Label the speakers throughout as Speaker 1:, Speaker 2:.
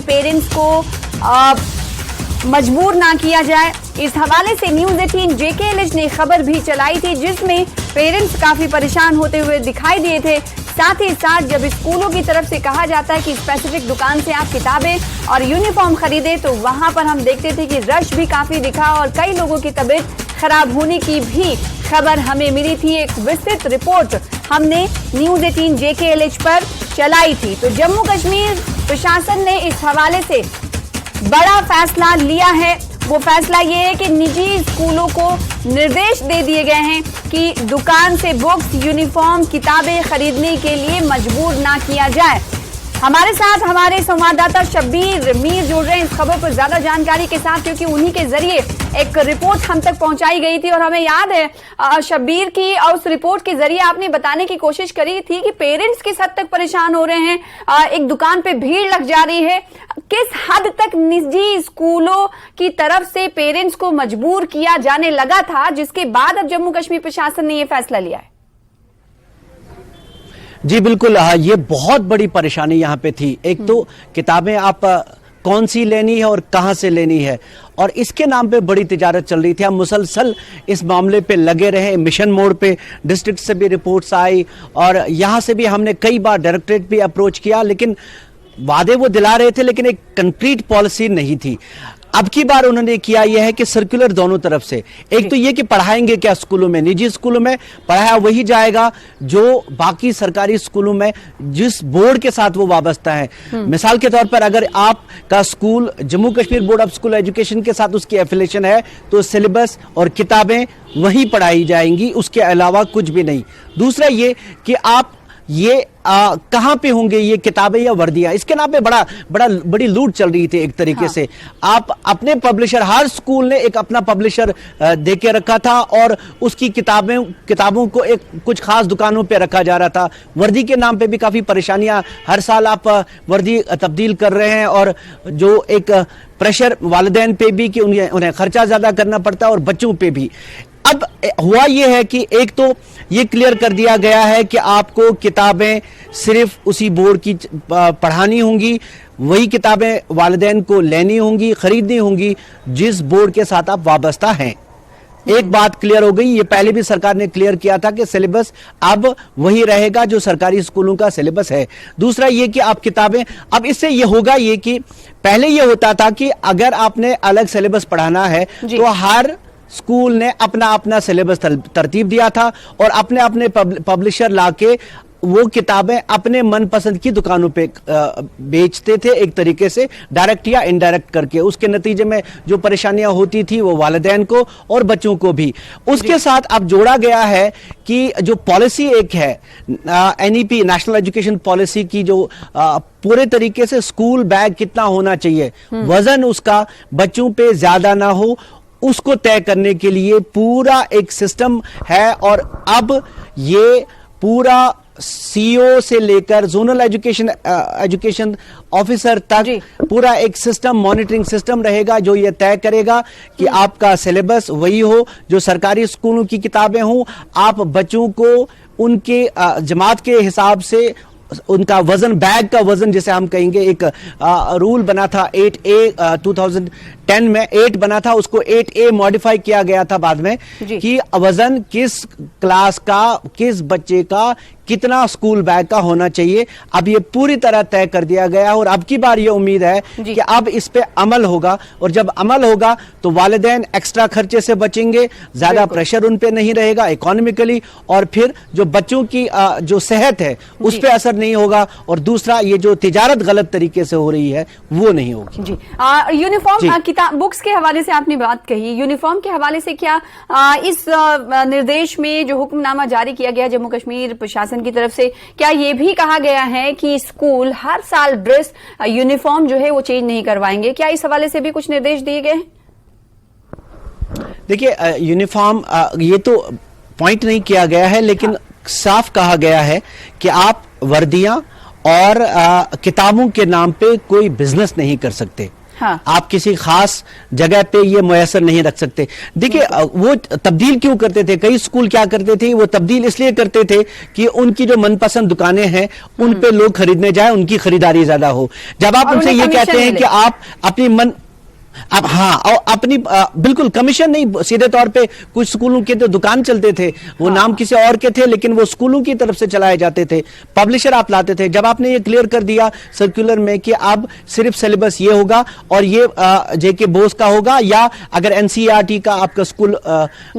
Speaker 1: लिए पेरेंट्स को मजबूर ना किया जाए। इस हवाले से न्यूज़ 18 JKLH ने खबर भी चलाई थी, जिसमें पेरेंट्स काफी परेशान होते हुए दिखाई दिए थे। साथ ही साथ जब स्कूलों की तरफ से कहा जाता है कि स्पेसिफिक दुकान से आप किताबें और यूनिफॉर्म खरीदें, तो वहां पर हम देखते थे कि रश भी काफी दिखा और कई लोगों की तबीयत खराब होने की भी खबर हमें मिली थी। एक विस्तृत रिपोर्ट हमने न्यूज़ 18 JKLH पर चलाई थी। तो जम्मू कश्मीर प्रशासन ने इस हवाले से बड़ा फैसला लिया है। वो फैसला ये है कि निजी स्कूलों को निर्देश दे दिए गए हैं कि दुकान से बुक्स, यूनिफॉर्म, किताबें खरीदने के लिए मजबूर ना किया जाए। हमारे साथ हमारे संवाददाता शब्बीर मीर जुड़ रहे हैं इस खबर पर ज्यादा जानकारी के साथ, क्योंकि उन्हीं के जरिए एक रिपोर्ट हम तक पहुंचाई गई थी और हमें याद है शब्बीर की उस रिपोर्ट के जरिए आपने बताने की कोशिश करी थी कि पेरेंट्स किस हद तक परेशान हो रहे हैं, एक दुकान पे भीड़ लग जा रही है। किस हद तक निजी स्कूलों की तरफ से पेरेंट्स को मजबूर किया जाने लगा था, जिसके बाद अब जम्मू कश्मीर प्रशासन ने यह फैसला लिया है?
Speaker 2: जी बिल्कुल, ये बहुत बड़ी परेशानी यहाँ पे थी। एक तो किताबें आप कौन सी लेनी है और कहाँ से लेनी है, और इसके नाम पे बड़ी तिजारत चल रही थी। हम मुसलसल इस मामले पे लगे रहे, मिशन मोड पे डिस्ट्रिक्ट से भी रिपोर्ट्स आई और यहाँ से भी हमने कई बार डायरेक्टरेट भी अप्रोच किया, लेकिन वादे वो दिला रहे थे लेकिन एक कंक्रीट पॉलिसी नहीं थी। अब की बार उन्होंने किया यह है कि सर्कुलर दोनों तरफ से, एक तो ये कि पढ़ाएंगे क्या स्कूलों में, निजी स्कूलों में पढ़ाया वही जाएगा जो बाकी सरकारी स्कूलों में जिस बोर्ड के साथ वो वाबस्ता है। मिसाल के तौर पर अगर आपका school Jammu Kashmir board of school education के साथ उसकी एफिलिएशन है तो सिलेबस और किताबें वही पढ़ाई जाएंगी, उसके अलावा कुछ भी नहीं। दूसरा ये कि आप ये कहां पे होंगे ये किताबें या वर्दियां, इसके नाम पे बड़ी लूट चल रही थी एक तरीके से। आप अपने पब्लिशर, हर स्कूल ने एक अपना पब्लिशर दे के रखा था और उसकी किताबों को एक कुछ खास दुकानों पे रखा जा रहा था। वर्दी के नाम पे भी काफी परेशानियां, हर साल आप वर्दी तब्दील कर रहे हैं और जो एक प्रेशर वालिदैन पे भी कि उन्हें खर्चा ज्यादा करना पड़ता है और बच्चों पे भी। अब हुआ यह है कि एक तो ये क्लियर कर दिया गया है कि आपको किताबें सिर्फ उसी बोर्ड की पढ़ानी होंगी, वही किताबें वालिदैन को लेनी होंगी, खरीदनी होंगी जिस बोर्ड के साथ आप वाबस्ता हैं। एक बात क्लियर हो गई, ये पहले भी सरकार ने क्लियर किया था कि सिलेबस अब वही रहेगा जो सरकारी स्कूलों का सिलेबस है। दूसरा ये कि आप किताबें, अब इससे ये होगा ये कि पहले ये होता था कि अगर आपने अलग सिलेबस पढ़ाना है तो हर स्कूल ने अपना अपना सिलेबस तरतीब दिया था और अपने अपने पब्लिशर लाके वो किताबें अपने मनपसंद की दुकानों पे बेचते थे, एक तरीके से डायरेक्ट या इनडायरेक्ट करके। उसके नतीजे में जो परेशानियां होती थी वो वालिदैन को और बच्चों को भी। उसके साथ अब जोड़ा गया है कि जो पॉलिसी एक है NEP, नेशनल एजुकेशन पॉलिसी की, जो पूरे तरीके से स्कूल बैग कितना होना चाहिए, वजन उसका बच्चों पे ज्यादा ना हो, उसको तय करने के लिए पूरा एक सिस्टम है। और अब ये पूरा CEO से लेकर जोनल एजुकेशन ऑफिसर तक पूरा एक सिस्टम, मॉनिटरिंग सिस्टम रहेगा जो ये तय करेगा कि आपका सिलेबस वही हो जो सरकारी स्कूलों की किताबें हों। आप बच्चों को उनके जमात के हिसाब से उनका वजन, बैग का वजन जिसे हम कहेंगे, एक रूल बना था 8A 2010 में 8 बना था, उसको 8A मॉडिफाई किया गया था बाद में कि वजन किस क्लास का, किस बच्चे का कितना स्कूल बैग का होना चाहिए। अब ये पूरी तरह तय कर दिया गया और अब की बार ये उम्मीद है कि अब इस पे अमल होगा, और जब अमल होगा तो वालिदैन एक्स्ट्रा खर्चे से बचेंगे, ज्यादा प्रेशर उन पे नहीं रहेगा इकोनॉमिकली, और फिर जो बच्चों की जो सेहत है उस पे असर नहीं होगा, और दूसरा ये जो तिजारत गलत तरीके से हो रही है वो नहीं होगी।
Speaker 1: जी, यूनिफॉर्म, किताब, बुक्स के हवाले से आपने बात कही, यूनिफॉर्म के हवाले से क्या इस निर्देश में जो हुक्मनामा जारी किया गया जम्मू कश्मीर प्रशासन की तरफ से, क्या ये भी कहा गया है कि स्कूल हर साल ड्रेस, यूनिफॉर्म जो है वो चेंज नहीं करवाएंगे? क्या इस हवाले से भी कुछ निर्देश दिए गए हैं?
Speaker 2: देखिए, यूनिफॉर्म ये तो पॉइंट नहीं किया गया है, लेकिन साफ कहा गया है कि आप वर्दियां और किताबों के नाम पे कोई बिजनेस नहीं कर सकते।
Speaker 1: हाँ।
Speaker 2: आप किसी खास जगह पे ये मुयसर नहीं रख सकते। देखिए वो तब्दील क्यों करते थे, कई स्कूल क्या करते थे, वो तब्दील इसलिए करते थे कि उनकी जो मनपसंद दुकानें हैं उन पे लोग खरीदने जाए, उनकी खरीदारी ज्यादा हो। जब आप उनसे ये कहते हैं कि आप अपनी अब हाँ, और अपनी बिल्कुल कमीशन नहीं, सीधे तौर पे कुछ स्कूलों के तो दुकान चलते थे, वो
Speaker 1: हाँ।
Speaker 2: नाम किसी और के थे लेकिन वो स्कूलों की तरफ से चलाए जाते थे, पब्लिशर आप लाते थे। जब आपने ये क्लियर कर दिया सर्कुलर में कि अब सिर्फ सिलेबस ये होगा और ये जेके बोस का होगा, या अगर एनसीईआरटी का आपका स्कूल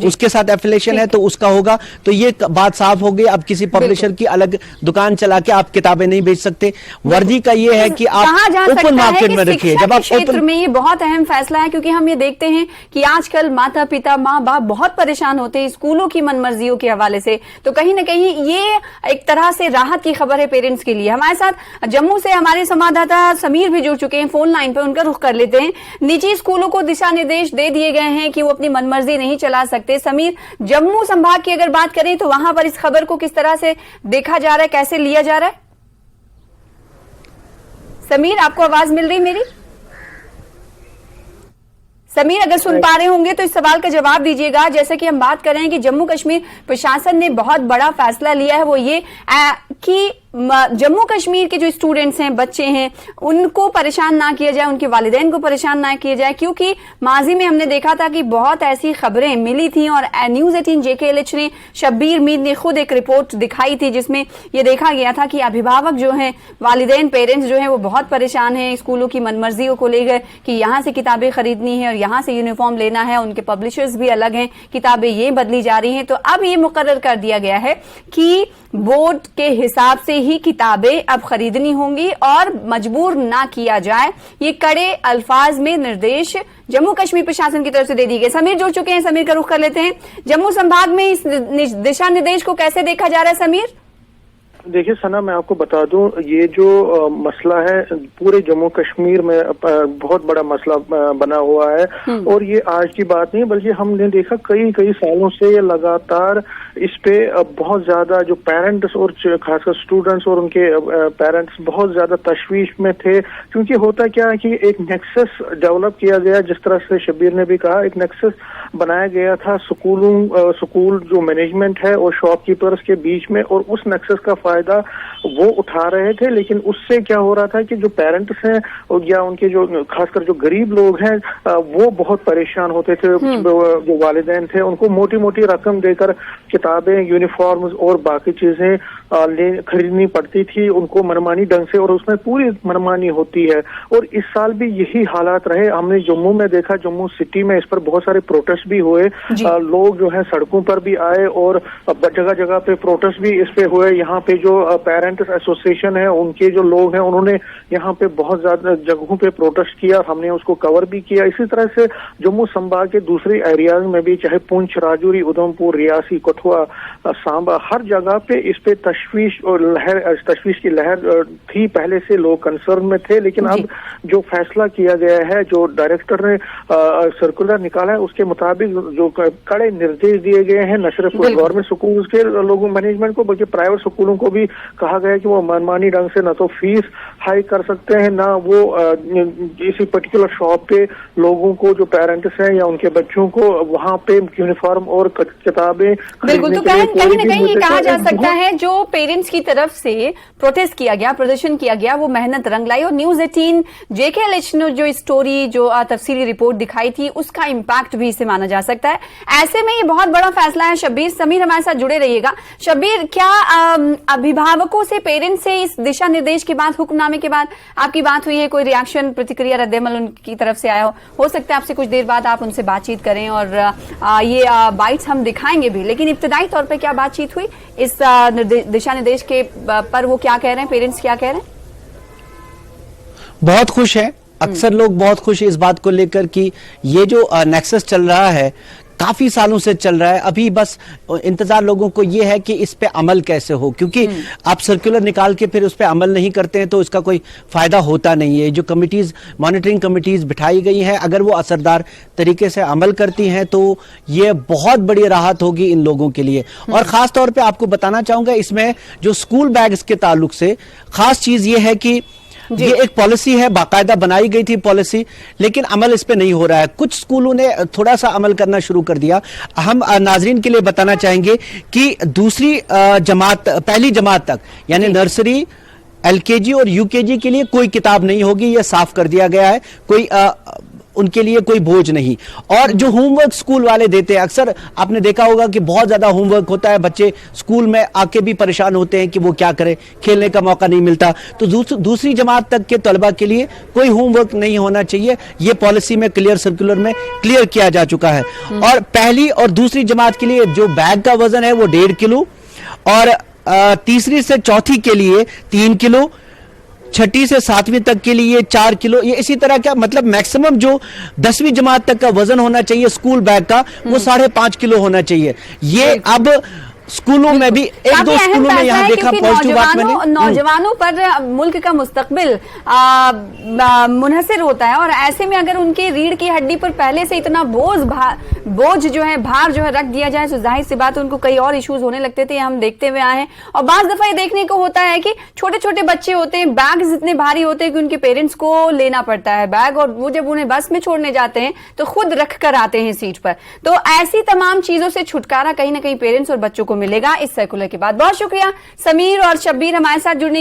Speaker 2: उसके साथ एफिलिएशन है तो उसका होगा, तो ये बात साफ हो गई। अब किसी पब्लिशर की अलग दुकान चला के आप किताबें नहीं बेच सकते। वर्दी का ये है कि आप ओपन मार्केट में रखिए। जब आप
Speaker 1: क्षेत्र में ये बहुत अहम फैसला है, क्योंकि हम ये देखते हैं कि आजकल माता पिता माँ बाप बहुत परेशान होते हैं स्कूलों की मनमर्जियों के हवाले से, तो कहीं ना कहीं ये एक तरह से राहत की खबर है पेरेंट्स के लिए। हमारे साथ जम्मू से हमारे संवाददाता समीर भी जुड़ चुके हैं फोन लाइन पे, उनका रुख कर लेते हैं। निजी स्कूलों को दिशा निर्देश दे दिए गए हैं कि वो अपनी मनमर्जी नहीं चला सकते। समीर, जम्मू संभाग की अगर बात करें तो वहां पर इस खबर को किस तरह से देखा जा रहा है, कैसे लिया जा रहा है? समीर, आपको आवाज मिल रही मेरी? समीर, अगर सुन पा रहे होंगे तो इस सवाल का जवाब दीजिएगा। जैसे कि हम बात कर रहे हैं कि जम्मू कश्मीर प्रशासन ने बहुत बड़ा फैसला लिया है, वो ये कि जम्मू कश्मीर के जो स्टूडेंट्स हैं, बच्चे हैं, उनको परेशान ना किया जाए, उनके वालिदैन को परेशान ना किया जाए, क्योंकि माजी में हमने देखा था कि बहुत ऐसी खबरें मिली थी और न्यूज़ 18 JKLH ने, शब्बीर मीर ने खुद एक रिपोर्ट दिखाई थी जिसमें यह देखा गया था कि अभिभावक जो हैं, वालिदैन पेरेंट्स जो हैं, वो बहुत परेशान हैं स्कूलों की मनमर्जियों को लेकर कि यहाँ से किताबें खरीदनी है और यहाँ से यूनिफॉर्म लेना है, उनके पब्लिशर्स भी अलग हैं, किताबें ये बदली जा रही हैं। तो अब ये मुकर्रर कर दिया गया है कि बोर्ड के हिसाब से ही किताबें अब खरीदनी होंगी और मजबूर ना किया जाए। ये कड़े अल्फाज में निर्देश जम्मू कश्मीर प्रशासन की तरफ से दे दिए गए। समीर जुड़ चुके हैं, समीर का रुख कर लेते हैं। जम्मू संभाग में इस दिशा निर्देश को कैसे देखा जा रहा है समीर?
Speaker 3: देखिए सना, मैं आपको बता दूं, ये जो मसला है पूरे जम्मू कश्मीर में बहुत बड़ा मसला बना हुआ है और ये आज की बात नहीं, बल्कि हमने देखा कई सालों से ये लगातार इस पे बहुत ज्यादा जो पेरेंट्स और खासकर स्टूडेंट्स और उनके पेरेंट्स बहुत ज्यादा तशवीश में थे। क्योंकि होता क्या है कि एक नेक्सस डेवलप किया गया, जिस तरह से शब्बीर ने भी कहा, एक नेक्सस बनाया गया था स्कूल जो मैनेजमेंट है और शॉपकीपर्स के बीच में, और उस नेक्सस का फायदा वो उठा रहे थे। लेकिन उससे क्या हो रहा था कि जो पेरेंट्स हैं या उनके जो खासकर जो गरीब लोग हैं वो बहुत परेशान होते थे। जो वालिदैन थे उनको मोटी मोटी रकम देकर किताबें, यूनिफॉर्म्स और बाकी चीजें खरीदनी पड़ती थी उनको मनमानी ढंग से, और उसमें पूरी मनमानी होती है। और इस साल भी यही हालात रहे। हमने जम्मू में देखा, जम्मू सिटी में इस पर बहुत सारे प्रोटेस्ट भी हुए, लोग जो है सड़कों पर भी आए और जगह जगह पे प्रोटेस्ट भी इस पे हुए। यहाँ पे जो पेरेंट्स एसोसिएशन है उनके जो लोग हैं उन्होंने यहाँ पे बहुत ज्यादा जगहों पे प्रोटेस्ट किया, हमने उसको कवर भी किया। इसी तरह से जम्मू संभाग के दूसरे एरियाज में भी, चाहे पुंछ, राजौरी, उधमपुर, रियासी, कठुआ, सांबा, हर जगह पे इस पे तशवीश की लहर थी। पहले से लोग कंसर्न में थे, लेकिन अब जो फैसला किया गया है, जो डायरेक्टर ने सर्कुलर निकाला है, उसके मुताबिक जो कड़े निर्देश दिए गए हैं न सिर्फ गवर्नमेंट स्कूल के लोगों मैनेजमेंट को बल्कि प्राइवेट स्कूलों को भी कहा गया है कि वो मनमानी ढंग से न तो फीस हाई कर सकते हैं, ना वो इसी पर्टिकुलर शॉप पे लोगों को, जो पेरेंट्स हैं या उनके बच्चों को, वहां पे यूनिफॉर्म और किताबें।
Speaker 1: बिल्कुल, तो कहीं ना कहीं ये कहा जा सकता है जो पेरेंट्स की तरफ से प्रोटेस्ट किया गया, प्रदर्शन किया गया, वो मेहनत रंग लाई और न्यूज़ 18 JKLH ने जो स्टोरी, जो तफसीली रिपोर्ट दिखाई थी, उसका इम्पैक्ट भी इसे माना जा सकता है। ऐसे में ये बहुत बड़ा फैसला है। शब्बीर, समीर हमारे साथ जुड़े रहिएगा। शब्बीर, क्या अभिभावकों से, पेरेंट्स से इस दिशा निर्देश के बाद, हुक्मनामे के बाद आपकी बात हुई है? कोई रिएक्शन, प्रतिक्रिया, रद्देमल उनकी तरफ से आया हो सकता है आपसे कुछ देर बाद आप उनसे बातचीत करें और ये बाइट्स हम दिखाएंगे भी, लेकिन इब्तदाई तौर पे क्या बातचीत हुई इस दिशा निर्देश के पर? वो क्या कह रहे हैं, पेरेंट्स क्या कह रहे हैं?
Speaker 2: बहुत खुश है। अक्सर लोग बहुत खुश है इस बात को लेकर कि ये जो नेक्सस चल रहा है काफी सालों से चल रहा है, अभी बस इंतजार लोगों को ये है कि इस पे अमल कैसे हो, क्योंकि आप सर्कुलर निकाल के फिर उस पे अमल नहीं करते हैं तो इसका कोई फायदा होता नहीं है। जो कमिटीज, मॉनिटरिंग कमिटीज बिठाई गई हैं, अगर वो असरदार तरीके से अमल करती हैं तो ये बहुत बड़ी राहत होगी इन लोगों के लिए। और खास तौर पे आपको बताना चाहूंगा, इसमें जो स्कूल बैग्स के ताल्लुक से खास चीज ये है कि ये एक पॉलिसी है, बाकायदा बनाई गई थी पॉलिसी, लेकिन अमल इस पे नहीं हो रहा है। कुछ स्कूलों ने थोड़ा सा अमल करना शुरू कर दिया। हम नाजरीन के लिए बताना चाहेंगे कि दूसरी जमात, पहली जमात तक यानी नर्सरी, एलकेजी और यूकेजी के लिए कोई किताब नहीं होगी, यह साफ कर दिया गया है। कोई उनके लिए कोई बोझ नहीं। और जो होमवर्क स्कूल वाले देते हैं, अक्सर आपने देखा होगा कि बहुत ज्यादा होमवर्क होता है, बच्चे स्कूल में आके भी परेशान होते हैं कि वो क्या करें, खेलने का मौका नहीं मिलता। तो दूसरी जमात तक के तलबा के लिए कोई होमवर्क नहीं होना चाहिए, ये पॉलिसी में क्लियर सर्कुलर में क्लियर किया जा चुका है। और पहली और दूसरी जमात के लिए जो बैग का वजन है वो 1.5 किलो, और तीसरी से चौथी के लिए 3 किलो, छठी से 7वीं तक के लिए 4 किलो, ये इसी तरह का, मतलब मैक्सिमम जो 10वीं जमात तक का वजन होना चाहिए स्कूल बैग का वो 5.5 किलो होना चाहिए। ये अब स्कूलों में भी एक दो स्कूलों में यहाँ देखा पॉजिटिव बात मैंने।
Speaker 1: नौजवानों पर मुल्क का मुस्तकबिल मुनहसर होता है, और ऐसे में अगर उनकी रीढ़ की हड्डी पर पहले से इतना बोझ जो है, भार जो है रख दिया जाए, तो जाहिर सी बात है उनको कई और इश्यूज होने लगते थे, हम देखते हुए आए हैं। और बाज दफा ये देखने को होता है कि छोटे छोटे बच्चे होते हैं, बैग इतने भारी होते हैं कि उनके पेरेंट्स को लेना पड़ता है बैग, और वो जब उन्हें बस में छोड़ने जाते हैं तो खुद रख कर आते हैं सीट पर। तो ऐसी तमाम चीजों से छुटकारा कहीं ना कहीं पेरेंट्स और बच्चों को मिलेगा इस सर्कुलर के बाद। बहुत शुक्रिया समीर और शब्बीर हमारे साथ जुड़ने